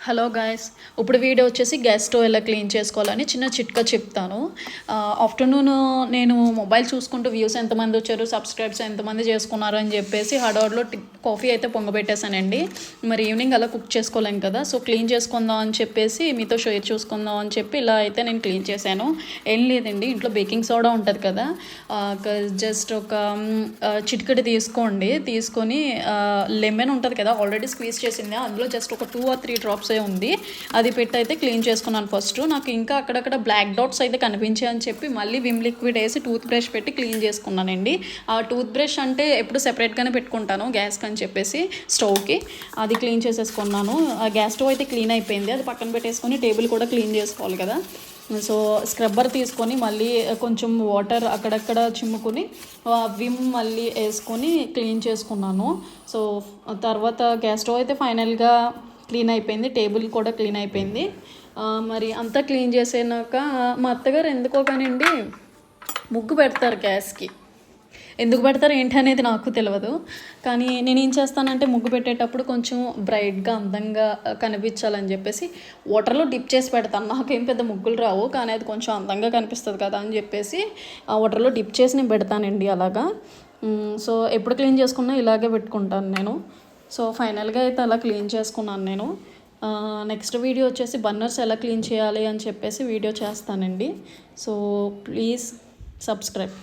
Hello guys, ఇప్పుడు video వచ్చేసి gas stove ఎలా క్లీన్ చేసుకోవాలని చిన్న చిట్కా చెప్తాను. ఆఫ్టర్నూన్ నేను మొబైల్ చూసుకుంటూ వ్యూస్ ఎంతమంది వచ్చారు, సబ్స్క్రైబ్స్ ఎంతమంది చేసుకున్నారు అని చెప్పేసి హడావుడ్లో కాఫీ అయితే పొంగబెట్టేశానండి. మరి ఈవినింగ్ అలా కుక్ చేసుకోలేం కదా, సో క్లీన్ చేసుకుందాం అని చెప్పేసి మీతో షేర్ చూసుకుందాం అని చెప్పి ఇలా అయితే నేను క్లీన్ చేశాను. ఏం లేదండి, ఇంట్లో బేకింగ్ సోడా ఉంటుంది కదా, జస్ట్ ఒక చిటికెడు తీసుకొని లెమన్ ఉంటుంది కదా ఆల్రెడీ స్క్వీజ్ చేసింది, అందులో జస్ట్ ఒక 2 or 3 డ్రాప్స్ ఉంది, అది పెట్టి అయితే క్లీన్ చేసుకున్నాను. ఫస్ట్ నాకు ఇంకా అక్కడక్కడ బ్లాక్ డాట్స్ అయితే కనిపించాయి అని చెప్పి మళ్ళీ విమ్ లిక్విడ్ వేసి టూత్ బ్రష్ పెట్టి క్లీన్ చేసుకున్నానండి. ఆ టూత్ బ్రష్ అంటే ఎప్పుడు సెపరేట్గానే పెట్టుకుంటాను గ్యాస్కి అని చెప్పేసి స్టవ్కి, అది క్లీన్ చేసేసుకున్నాను. ఆ గ్యాస్ స్టవ్ అయితే క్లీన్ అయిపోయింది, అది పక్కన పెట్టేసుకొని టేబుల్ కూడా క్లీన్ చేసుకోవాలి కదా. సో స్క్రబ్బర్ తీసుకొని మళ్ళీ కొంచెం వాటర్ అక్కడక్కడ చిమ్ముకొని విమ్ మళ్ళీ వేసుకొని క్లీన్ చేసుకున్నాను. సో తర్వాత గ్యాస్ స్టవ్ అయితే ఫైనల్గా క్లీన్ అయిపోయింది, టేబుల్ కూడా క్లీన్ అయిపోయింది. మరి అంతా క్లీన్ చేసాక మా అత్తగారు ఎందుకో కానివ్వండి ముగ్గు పెడతారు గ్యాస్కి. ఎందుకు పెడతారు ఏంటి అనేది నాకు తెలియదు, కానీ నేను ఏం చేస్తానంటే ముగ్గు పెట్టేటప్పుడు కొంచెం బ్రైట్గా అందంగా కనిపించాలని చెప్పేసి వాటర్లో డిప్ చేసి పెడతాను. నాకేం పెద్ద ముగ్గులు రావు, కానీ అది కొంచెం అందంగా కనిపిస్తుంది కదా అని చెప్పేసి ఆ వాటర్లో డిప్ చేసి నేను పెడతానండి అలాగా. సో ఎప్పుడు క్లీన్ చేసుకున్నా ఇలాగే పెట్టుకుంటాను నేను. సో ఫైనల్గా అయితే అలా క్లీన్ చేసుకున్నాను నేను. నెక్స్ట్ వీడియో వచ్చేసి బర్నర్స్ ఎలా క్లీన్ చేయాలి అని చెప్పేసి వీడియో చేస్తానండి. So please subscribe.